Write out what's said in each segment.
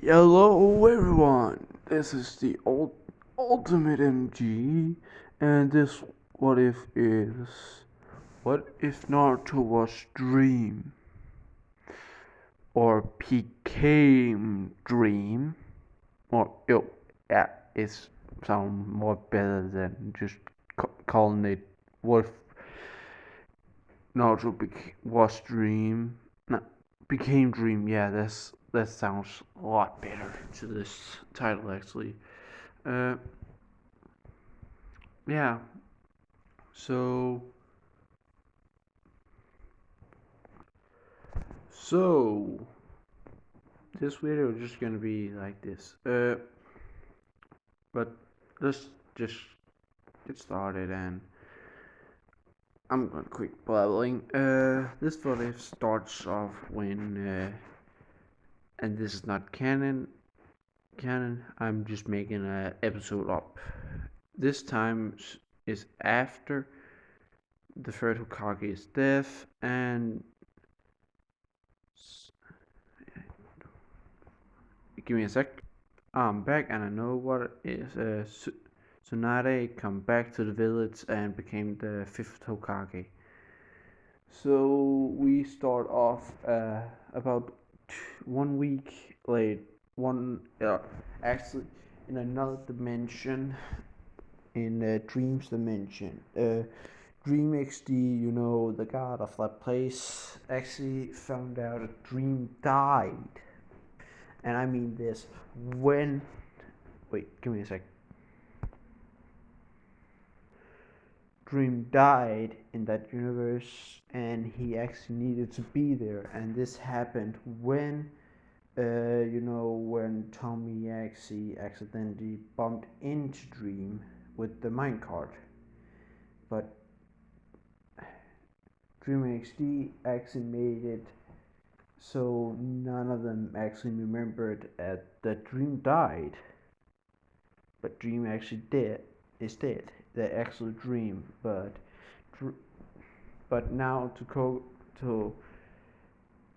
Hello everyone, this is the ultimate MG, and this what if is what if Naruto was dream or became dream or yeah, it's sound more better than just calling it what if Naruto was dream, no, became dream. Yeah, that sounds a lot better to this title actually. Uh, yeah. So so this video is just gonna be like this. But let's just get started, and I'm gonna quit blabbling. This video starts off when and this is not canon. Canon. I'm just making an episode up. This time is after the third Hokage is death, and give me a sec. I'm back, and I know what it is. Tsunade come back to the village and became the fifth Hokage. So we start off about 1 week late. Actually in another dimension, in Dreams dimension. Dream XD, the god of that place, actually found out a Dream died. And I mean this when. Wait, give me a sec. Dream died in that universe, and he actually needed to be there. And this happened when, when Tommy actually accidentally bumped into Dream with the minecart. But Dream XD actually made it so none of them actually remembered that Dream died. But Dream actually is dead. The actual Dream, but now to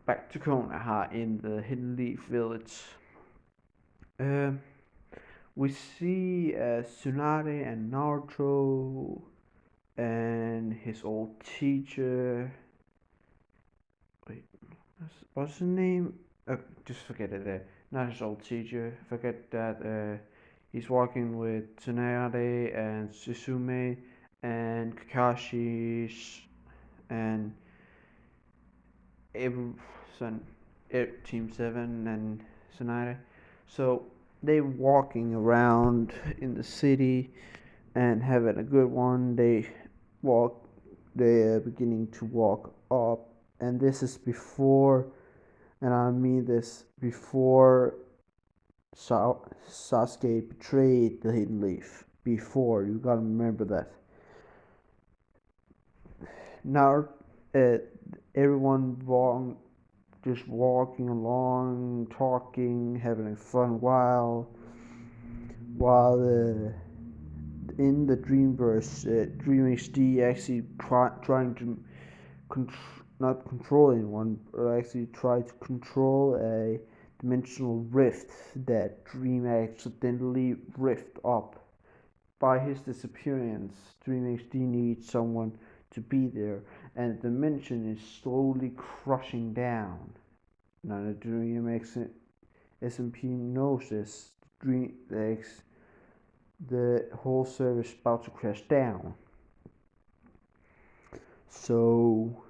back to Konoha in the Hidden Leaf Village. Um, we see Tsunade and Naruto and his old teacher. Wait, what's his name? Just forget it. Not his old teacher. Forget that. He's walking with Tsunade and Suzume and Kakashi and son, Team 7 and Tsunade. So they walking around in the city and having a good one. Walk. They are beginning to walk up, and this is before, and I mean this before Sasuke betrayed the Hidden Leaf. Before, you gotta remember that. Now, uh, everyone just walking along, talking, having a fun while in the Dreamverse, Dream HD actually trying to not control anyone, but actually try to control a dimensional rift that Dream accidentally rift up. By his disappearance, Dream HD needs someone to be there, and the dimension is slowly crushing down. Now the Dream SMP knows this. The whole service is about to crash down. So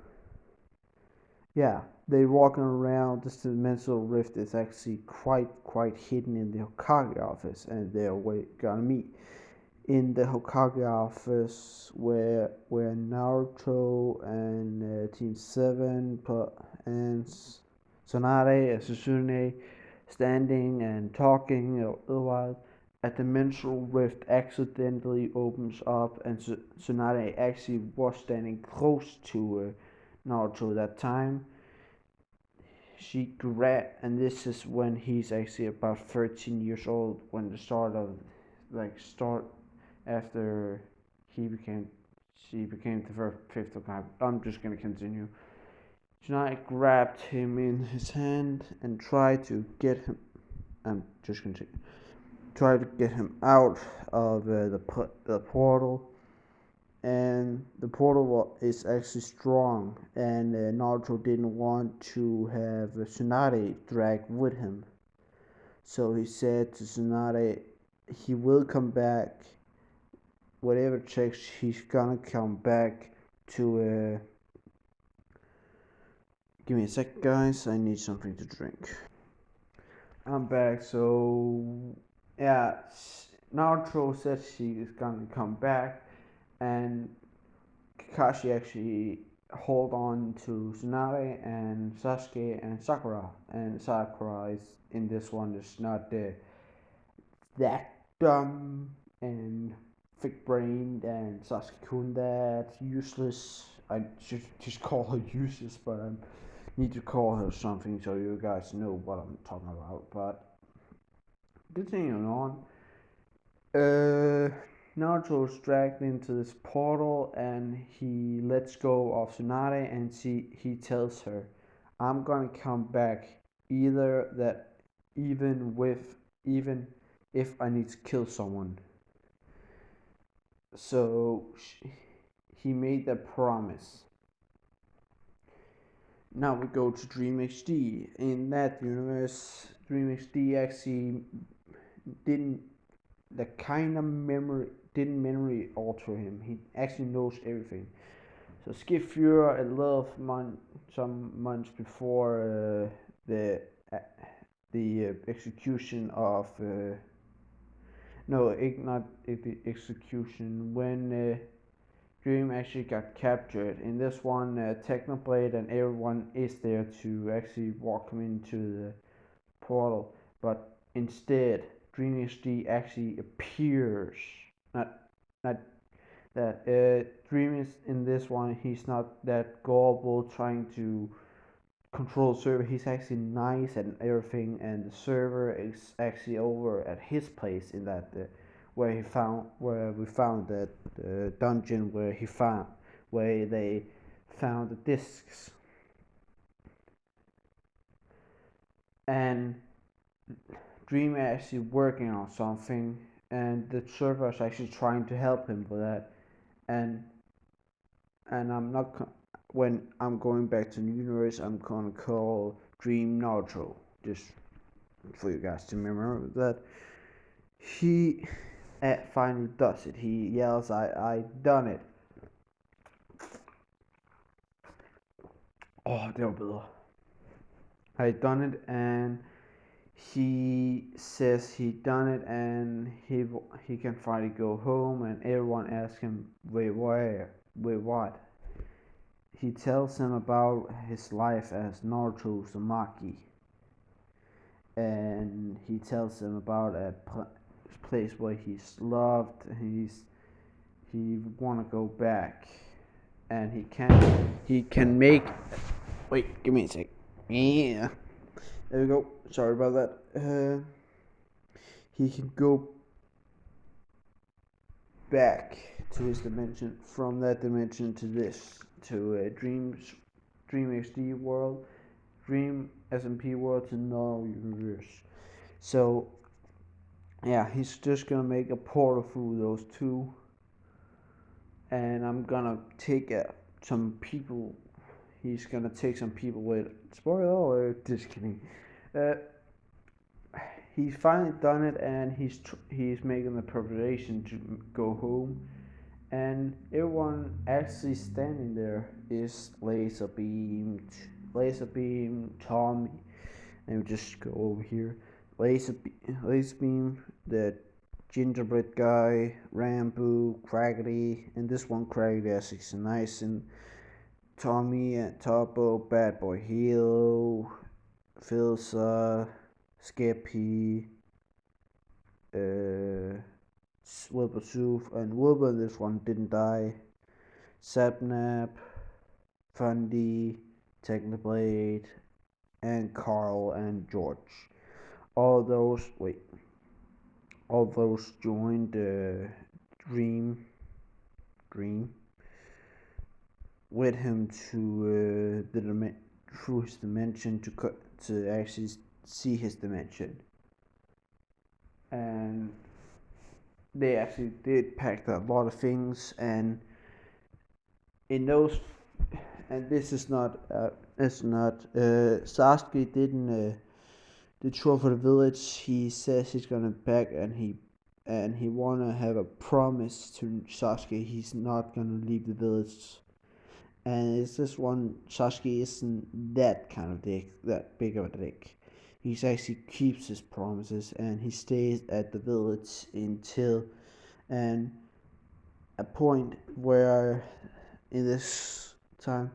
yeah, they're walking around. This dimensional rift is actually quite hidden in the Hokage office, and they're gonna meet in the Hokage office where Naruto and Team 7 and Tsunade and Suzune standing and talking a while. A dimensional rift accidentally opens up, and Tsunade actually was standing close to Naruto that time. She grabbed, and this is when he's actually about 13 years old, when the start after he became she became the fifth Hokage. I'm just gonna continue. Tsunade grabbed him in his hand and tried to get him I'm just going to try to get him out of the portal. And the portal is actually strong, and Naruto didn't want to have Tsunade drag with him. So he said to Tsunade, he will come back. Whatever checks, he's gonna come back to. Give me a sec, guys. I need something to drink. I'm back. So yeah, Naruto said she is gonna come back, and Kakashi actually hold on to Tsunade and Sasuke and Sakura. And Sakura is in this one is not that dumb and thick brained, and Sasuke that useless. I should just call her useless, but I need to call her something so you guys know what I'm talking about. But continuing on, uh, Naruto's dragged into this portal and he lets go of Tsunade, and he tells her, "I'm gonna come back either that even if I need to kill someone." So he made that promise. Now we go to Dream HD. In that universe, Dream HD actually didn't the kind of memory didn't memory alter him. He actually knows everything. So skip Fuhrer some months before the uh, the execution of no, not the execution when Dream actually got captured. In this one, Technoblade and everyone is there to actually walk him into the portal, but instead, Dream HD actually appears. Not, not that Dream is in this one. He's not that gullible trying to control the server. He's actually nice and everything, and the server is actually over at his place in that where we found that dungeon where they found the discs, and Dream actually working on something, and the server is actually trying to help him with that, and I'm not when I'm going back to the universe, I'm gonna call Dream Naruto, just for you guys to remember that he finally does it. He yells, I done it." Det var bedre. I done it, and he says he done it, and he can finally go home, and everyone asks him, wait, where? Wait, what? He tells them about his life as Naruto Uzumaki, and he tells them about a place where he's loved. He wanna go back, and he can make. Wait, give me a sec. Yeah, there we go. Sorry about that. He can go back to his dimension, from that dimension to this, to Dream HD world, Dream SMP world to no universe. So yeah, he's just gonna make a portal through those two, and I'm gonna take some people. He's gonna take some people with. Spoiler alert! Just kidding. Uh, he's finally done it, and he's making the preparation to go home. And everyone actually standing there is Laser Beam, Tommy. Let me just go over here. Laser Beam, the gingerbread guy, Rambo, Craggedy, and this one Craggedy is nice, and Tommy and Topo, Bad Boy Hero, Filsa, Skippy, Wilbur Soof, and Wilbur, this one didn't die. Sapnap, Fundy, Technoblade, and Carl and George. All those joined Dream with him to through his dimension to actually see his dimension. and they actually did pack a lot of things, and in those, and this is not, it's not, Sasuke didn't, the tour for the village. He says he's gonna pack, and he wanna have a promise to Sasuke he's not gonna leave the village. And it's this one, Sasuke isn't that kind of dick, that big of a dick. He actually keeps his promises, and he stays at the village until, and a point where in this time,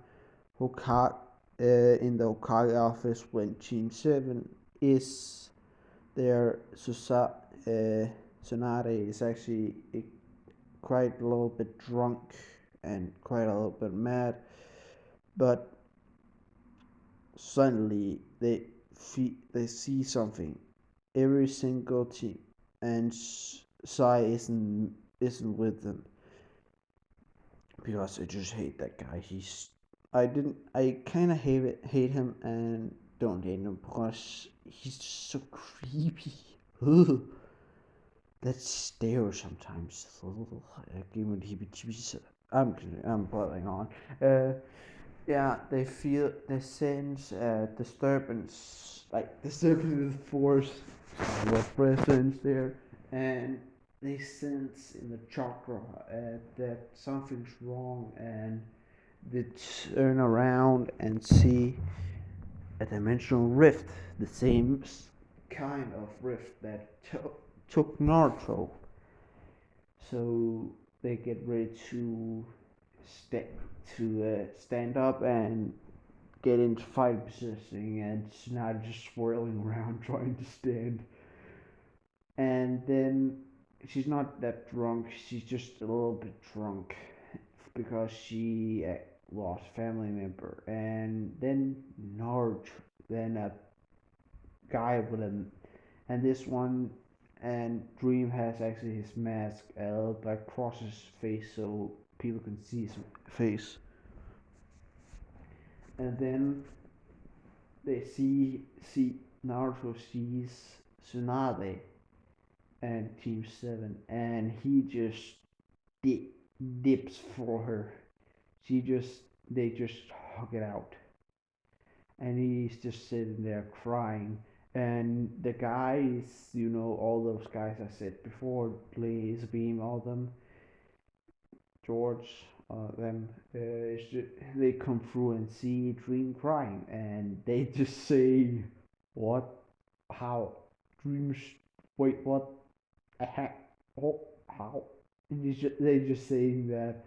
Hokage, in the Hokage office when Team 7 is there, Tsunade is actually quite a little bit drunk and quite a little bit mad, but suddenly they see something. Every single team, and Sai isn't with them because I just hate that guy. I kind of hate him and don't hate him because he's just so creepy. Ugh. That stare sometimes. Give me the heebie-jeebies. I'm boiling on. Uh, yeah, they sense disturbance, like disturbance in the force, what presence there, and they sense in the chakra that something's wrong, and they turn around and see a dimensional rift, the same kind of rift that took Naruto. So they get ready to sta- stand up and get into fight position, and she's not just swirling around trying to stand. And then she's not that drunk, she's just a little bit drunk because she lost a family member. And then Naruto, then a guy with a, and this one, and Dream has actually his mask across his face so people can see his face. And then they see Naruto sees Tsunade and Team 7, and he just dips for her. She just they just hug it out, and he's just sitting there crying. And the guys, all those guys I said before, Blaze, Beam, all them, George, them, they come through and see Dream crying, and they just say, "What? How? Dreams? Wait, what? Oh, how?" And they just saying that,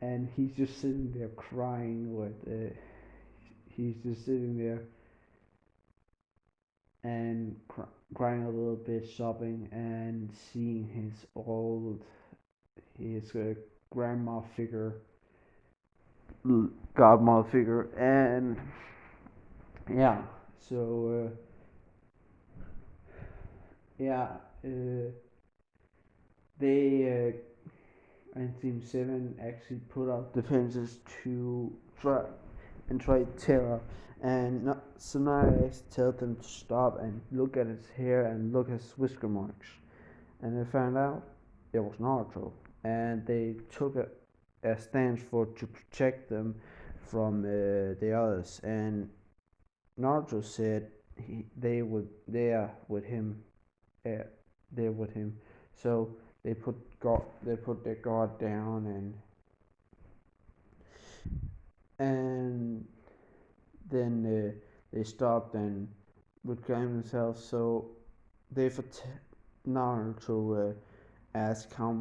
and he's just sitting there crying. He's just sitting there and crying a little bit, sobbing, and seeing his grandma figure, godmother figure, and yeah. So yeah, they and Team 7 actually put up defenses to try to tear up. And Sonara tells them to stop and look at his hair and look at his whisker marks. And they found out it was Naruto. And they took a stance to protect them from the others. And Naruto said they are with him. Uh, they're with him. So they put their guard down, and then they stopped and reclaimed themselves. So they Naruto asked how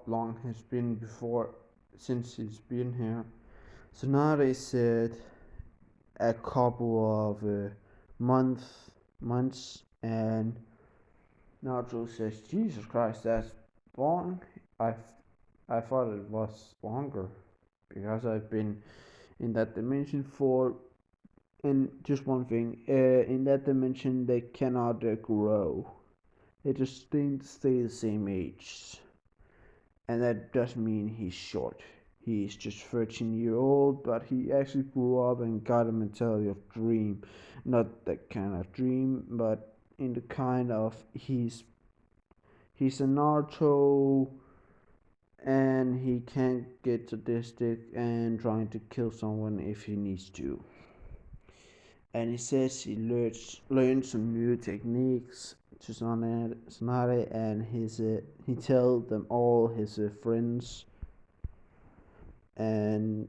long has been before since he's been here. So now they said a couple of months, and Naruto says, "Jesus Christ, that's long. I I thought it was longer because I've been in that dimension for." And just one thing, in that dimension they cannot grow. They just stay the same age, and that doesn't mean he's short. He's just 13-year old, but he actually grew up and got a mentality of Dream, not that kind of Dream, but in the kind of he's a Naruto and he can't get sadistic and trying to kill someone if he needs to. And he says he learned some new techniques to Sonare and he tells them all his friends and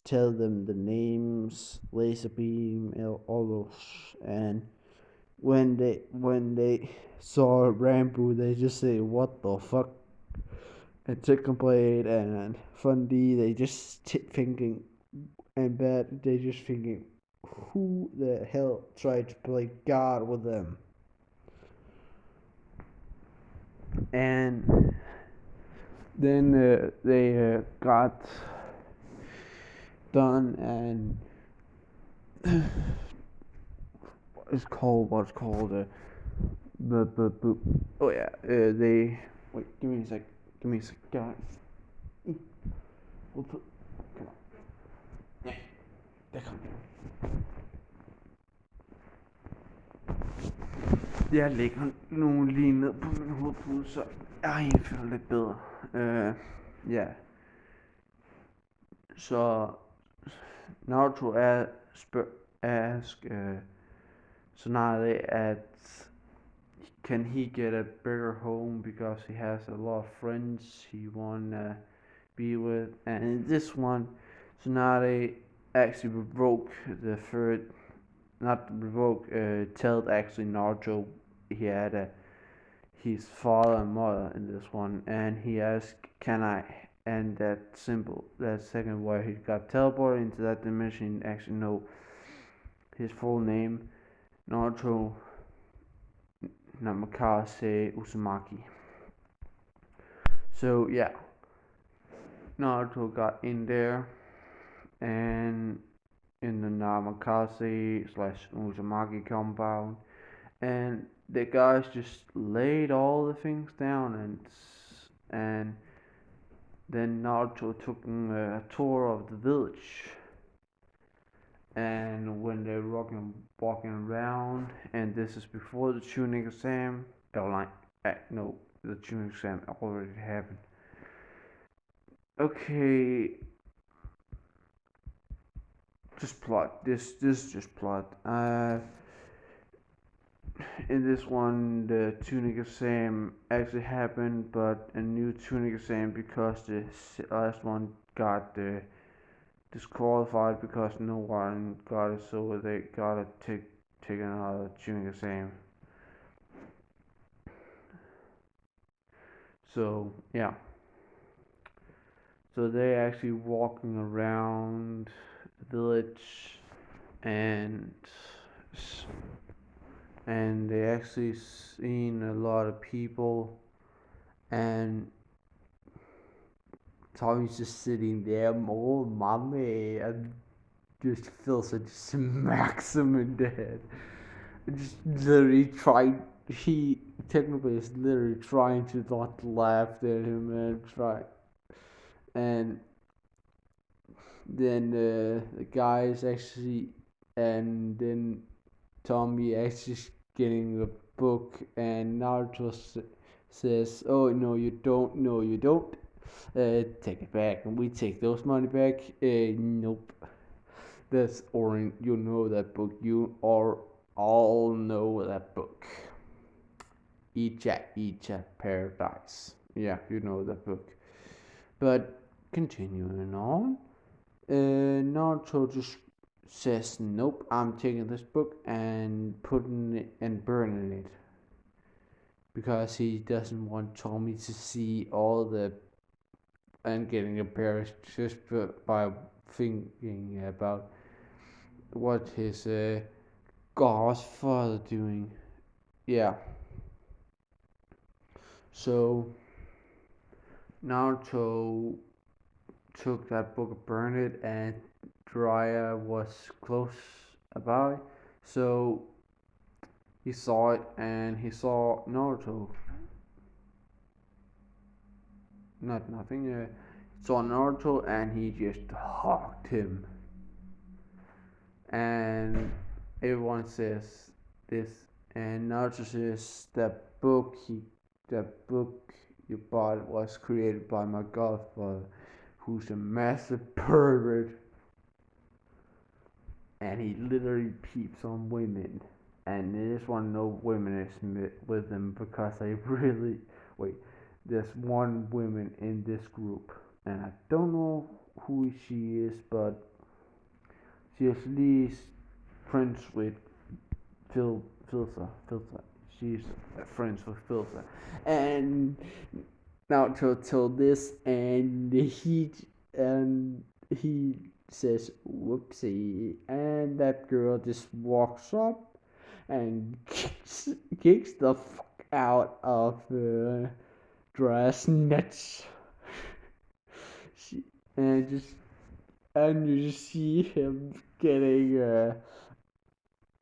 tell them the names, laser beam, all those. And when they saw Rambo, they just say, "What the fuck?" And Chicken Blade and Fundy, they just thinking, and Bad, they just thinking, who the hell tried to play God with them? And then they got done, and what's called oh yeah, they wait. Give me a sec, guys. We'll put, come on. Yeah, der kom. Jeg lægger nu lige ned på min hovedpude, så jeg føler lidt bedre. Ja. Så Naruto ask Tsunade at can he get a bigger home because he has a lot of friends he wanna be with, and in this one, Tsunade actually revoke the third, not revoke, told actually Naruto he had his father and mother in this one, and he asked, "Can I?" And that second where he got teleported into that dimension, actually know his full name, Naruto Namakase Uzumaki. So yeah, Naruto got in there, and in the Namakase / Uzumaki compound, and the guys just laid all the things down, and then Naruto took a tour of the village, and when they're walking around, and this is before the tuning exam, no, the tuning exam already happened. Okay, just plot. This is just plot. In this one, the tuning exam actually happened, but a new tuning exam because the last one got disqualified because no one got it, so they gotta take another tuning exam. So yeah, so they actually walking around the village, and they actually seen a lot of people, and Tommy's just sitting there, more mommy, and just feels it just smacks him in the head. Just literally trying, he technically is literally trying to not laugh at him and try. And then the guys actually, and then Tommy actually getting a book, and Naruto says, "Oh no, you don't. No, you don't. Take it back." And we take those money back. Nope. That's orange. You know that book. You all know that book. Icha Paradise. Yeah, you know that book. But continuing on, Naruto just says, "Nope, I'm taking this book and putting it and burning it." Because he doesn't want Tommy to see all the and getting embarrassed just by thinking about what his godfather doing. Yeah. So Naruto took that book, burned it, and Jiraiya was close about it. So he saw it, and he saw Naruto. Nothing. He saw Naruto, and he just hugged him. And everyone says this, And Naruto says that book you bought was created by my godfather, who's a massive pervert, and he literally peeps on women. And he just want no women is with him because I really wait. There's one woman in this group, and I don't know who she is, but she at least friends with Filter. She's friends with Filter, and now to tell this, and he says whoopsie, and that girl just walks up and kicks the fuck out of dress nuts. She, and just and you just see him getting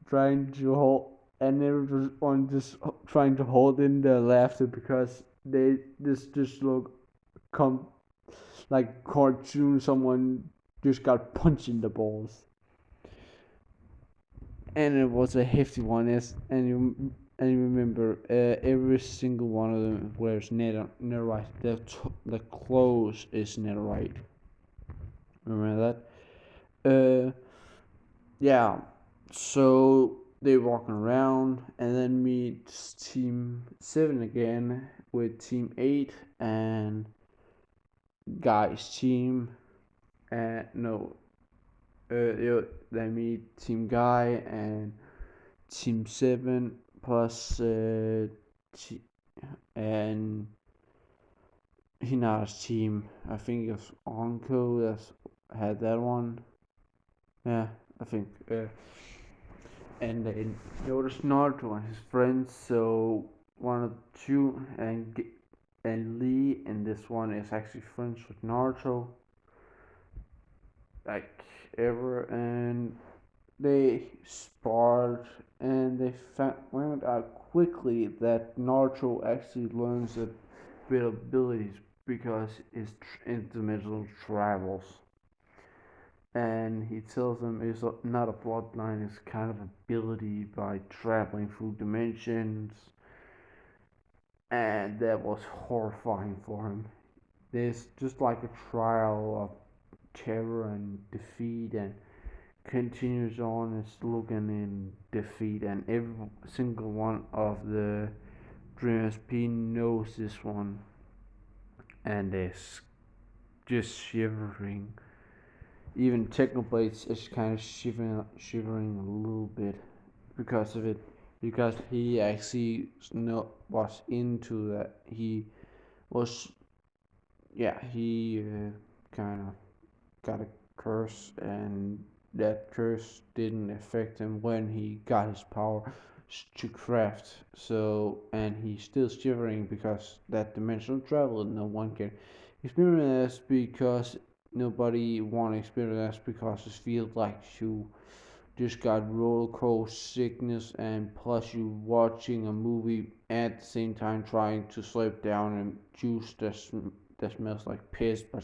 trying to hold, and everyone just trying to hold in their laughter because they just look come like cartoon. Someone just got punched in the balls, and it was a hefty one. Yes, and you remember every single one of them wears netherite. The clothes is netherite. Remember that? Yeah. So they walking around and then meet Team 7 again with Team 8 and Guy's team. No, they meet Team Guy and Team 7 plus and Hinata's team. I think it's Onko that's had that one. Yeah, I think. And they noticed Naruto and his friends. So one of the two and Lee and this one is actually friends with Naruto, like ever, and they sparred and they found out quickly that Naruto actually learns a bit of abilities because his interdimensional travels. And he tells them it's not a bloodline, it's kind of ability by traveling through dimensions. And that was horrifying for him. There's just like a trial of terror and defeat, and continues on and looking in defeat, and every single one of the Dreamers P knows this one, and is just shivering. Even Technoblades is kind of shivering a little bit because of it, because he actually was into that. He was, yeah, he kind of got a curse, and that curse didn't affect him when he got his power to craft. So, and he's still shivering because that dimensional travel, no one can experience because nobody want to experience because it feels like you just got roller coaster sickness, and plus you watching a movie at the same time trying to slow down and juice that smells like piss but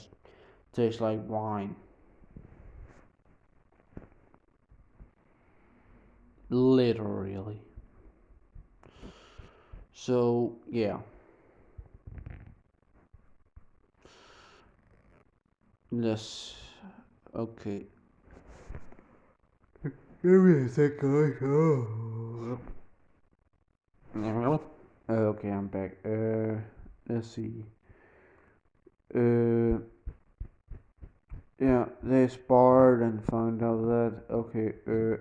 tastes like wine. Literally. So yeah, let's. Okay. Give me a second. Oh. Okay, I'm back. Let's see. Uh, yeah, they sparred and found out that okay.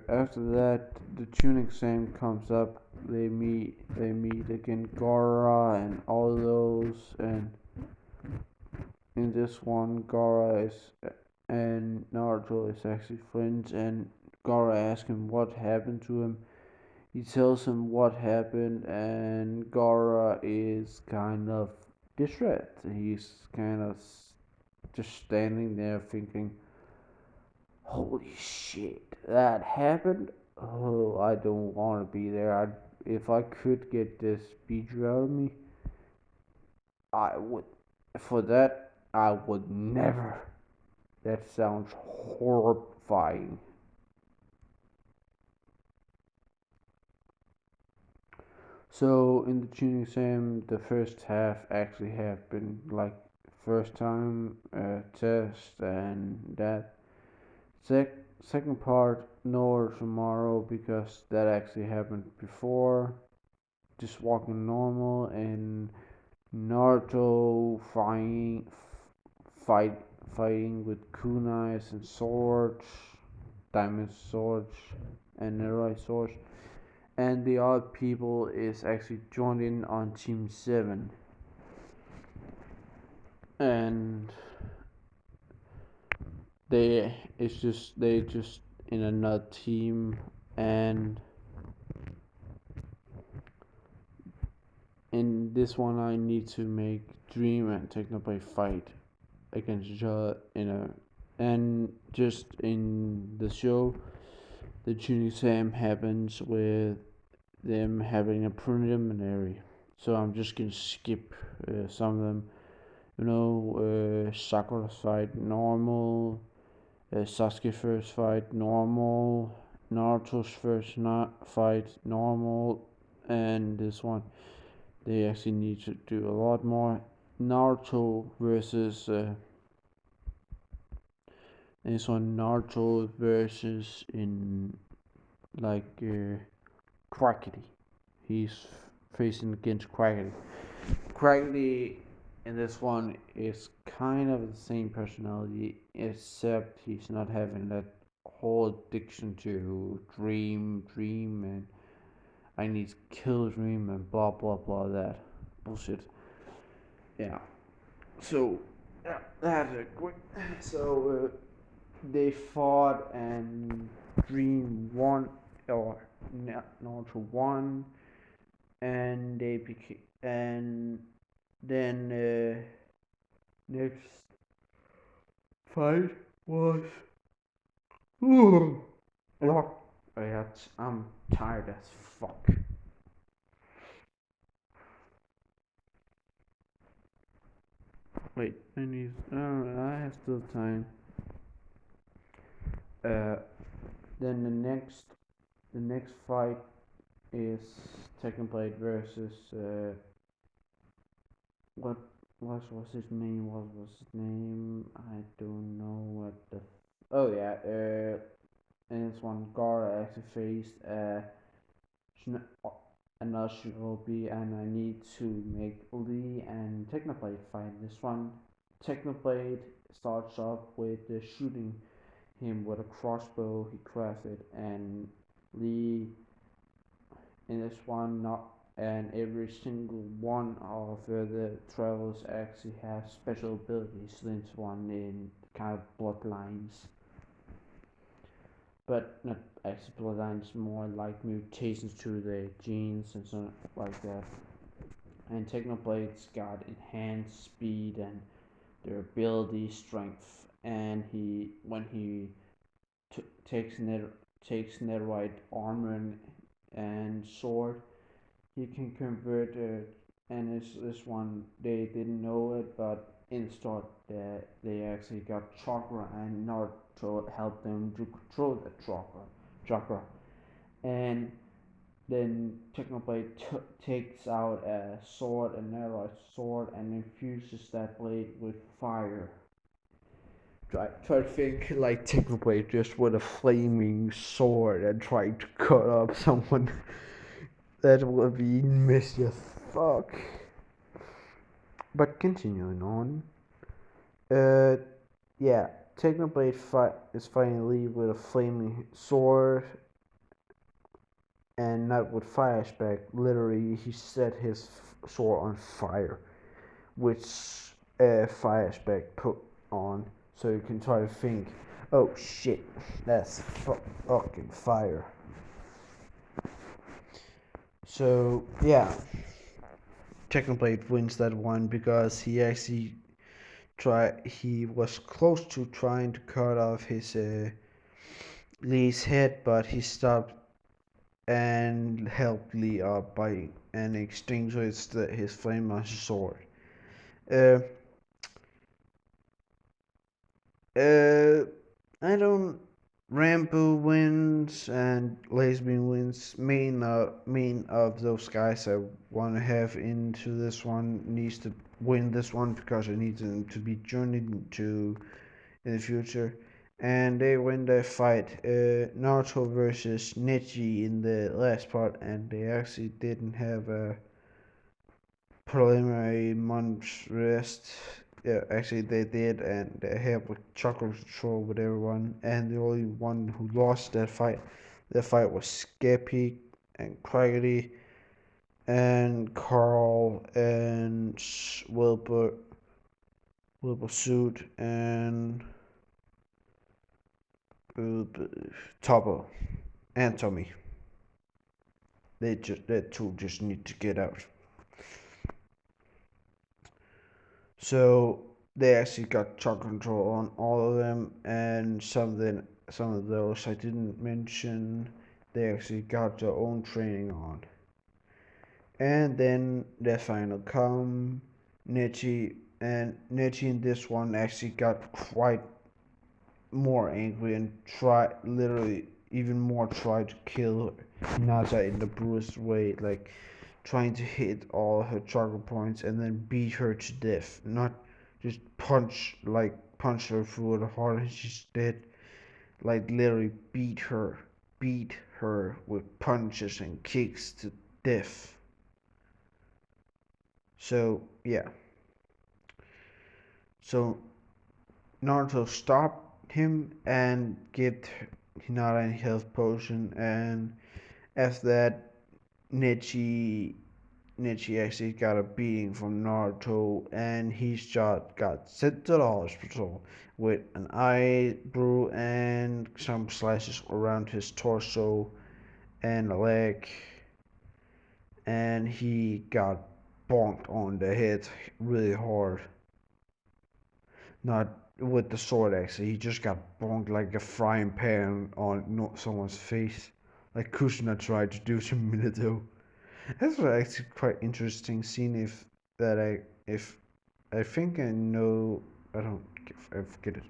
After that, the tune exam comes up. They meet again, Gora and all those, and in this one, Gara is and Naruto is actually friends, and Gara asks him what happened to him. He tells him what happened, and Gara is kind of distressed. He's kind of just standing there thinking, "Holy shit, that happened! Oh, I don't want to be there. If I could get this speech out of me, I would. For that, I would never." That sounds horrifying. So in the tuning exam, the first half actually happened like first time test and that. Second part, no tomorrow because that actually happened before. Just walking normal and Naruto fight fighting with kunais and swords, diamond swords, and netherite swords. And the other people is actually joined in on Team 7. And they just in another team, and in this one I need to make Dream and Technoblade fight against each other in a, and just in the show the tuning exam happens with them having a preliminary, so I'm just gonna skip some of them. Sakura's fight normal, Sasuke first fight normal, Naruto's first fight normal, and this one they actually need to do a lot more. Naruto versus this one, Naruto versus in like Crackety. He's facing against Crackety. Crackety in this one is kind of the same personality, except he's not having that whole addiction to dream, and I need to kill dream and blah blah blah that bullshit. Yeah. So yeah, that's a quick. So they fought and Dream won, or Naruto won, and they became, and then next fight was. Oh, I'm tired as fuck. Wait, I need. I have still time. Uh, then the next fight is Technoblade versus what was his name? What was his name? I don't know what the. Oh yeah, and this one Gara actually faced another Shinobi, and I need to make Lee and Technoblade fight this one. Technoblade starts off with shooting him with a crossbow he crafted, and Lee in this one not, and every single one of the travels actually has special abilities. This one in kind of bloodlines, but not actually bloodlines, more like mutations to the genes and something like that. And Technoblades got enhanced speed and durability, strength, and he when he t- takes net takes netherite armor and sword, he can convert it. And this one they didn't know it, but in the start they actually got chakra, and Naruto helped them to control the chakra, and then Technoblade takes out a sword, a netherite sword, and infuses that blade with fire. Try to think like Technoblade just with a flaming sword and trying to cut up someone. That would be messy as fuck. But continuing on, uh, yeah, Technoblade is finally with a flaming sword and not with fire aspect. Literally, he set his sword on fire, which fire aspect put on. So you can try to think, oh shit, that's fucking fire. So yeah, Technoblade wins that one because he was close to trying to cut off his Lee's head, but he stopped and helped Lee up by and extinguished his flame sword. Uh, uh, I don't. Rambo wins and Lesbian wins. Main of those guys I want to have into this one needs to win this one because I need them to be journeyed to in the future. And they win the fight, Naruto versus Neji in the last part, and they actually didn't have a preliminary month's rest. Yeah, actually they did, and they have like chocolate control with everyone. And the only one who lost that fight was Skeppy and Craggedy and Carl and Wilbur Suit and uh, Toppo and Tommy. That two just need to get out. So they actually got chart control on all of them, and some of those I didn't mention. They actually got their own training on, and then the final come, Nechi in this one actually got quite more angry and tried literally even more tried to kill Nata in the brutest way, like trying to hit all her target points and then beat her to death. Not just punch her through the heart and she's dead. Like literally beat her with punches and kicks to death. So yeah. So Naruto stopped him and gave Hinata a health potion, and after that Nechi actually got a beating from Naruto, and he just got sent to the hospital with an eye bruise and some slashes around his torso and a leg, and he got bonked on the head really hard. Not with the sword, actually. He just got bonked like a frying pan on someone's face, like Kushina tried to do some minute ago. That's actually quite interesting scene. If I think I know, I don't, I forget it.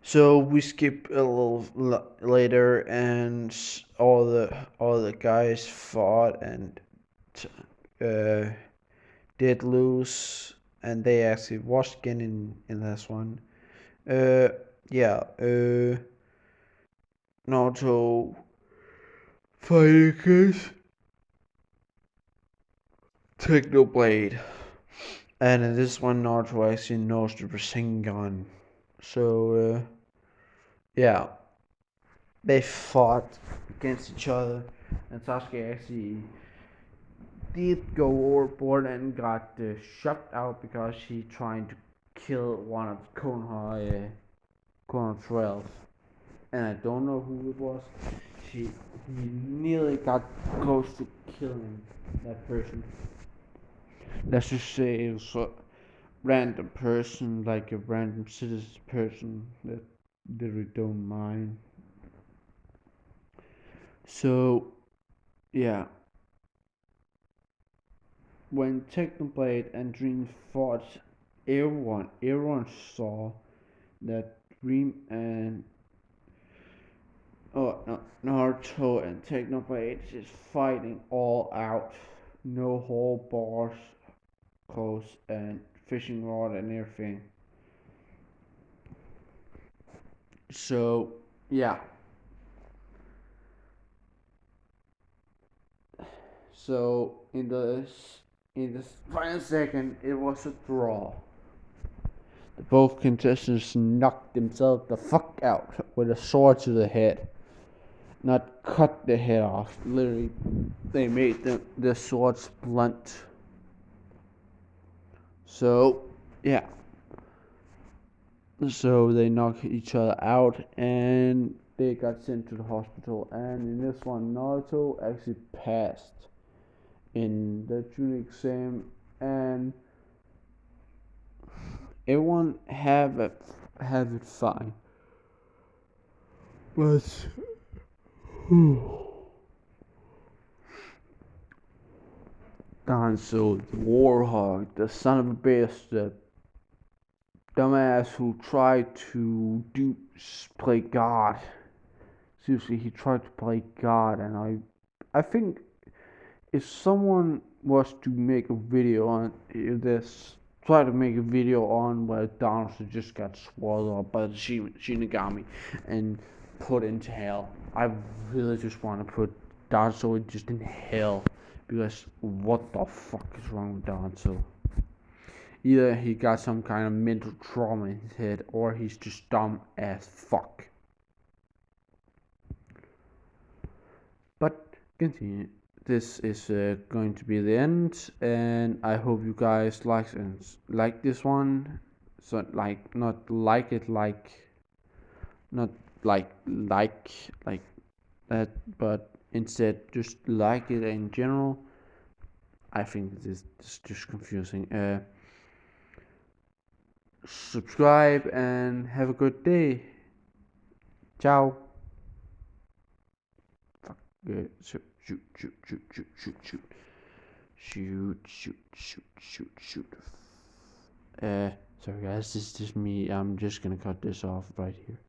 So we skip a little later, and all the guys fought and uh, did lose, and they actually washed again in this one. Uh, yeah. Naruto fighting against Technoblade. And in this one, Naruto actually knows the Rasengan. So, yeah, they fought against each other, and Sasuke actually did go overboard and got shot out because he tried to kill one of Konoha, Konoha 12. And I don't know who it was. He nearly got close to killing that person. Let's just say it was random person, like a random citizen person that literally don't mind. So yeah, when Technoblade and Dream fought, everyone saw that Dream and no, Naruto and Technoblade is fighting all out, no whole bars, close and fishing rod and everything. So yeah. So in the final second, it was a draw. Both contestants knocked themselves the fuck out with a sword to the head. Not cut the head off. Literally, they made the swords blunt. So yeah. So they knocked each other out and they got sent to the hospital. And in this one, Naruto actually passed in the June exam, and everyone have it fine. But Danzo, the Warhawk, the son of a bitch that dumbass who tried to play God. Seriously, he tried to play God, and I think if someone was to make a video on this, try to make a video on where Donaldson just got swallowed up by the Shinigami and put into hell, I really just want to put Donaldson just in hell, because what the fuck is wrong with Donaldson? Either he got some kind of mental trauma in his head, or he's just dumb as fuck. But continue. This is going to be the end, and I hope you guys like this one. So like, not like it not like that, but instead just like it in general. I think this is just confusing. Subscribe and have a good day. Ciao. Fuck. Shoot, shoot, shoot, shoot, shoot, shoot, shoot. Shoot, shoot, shoot, shoot, shoot. Sorry guys, this is just me. I'm just gonna cut this off right here.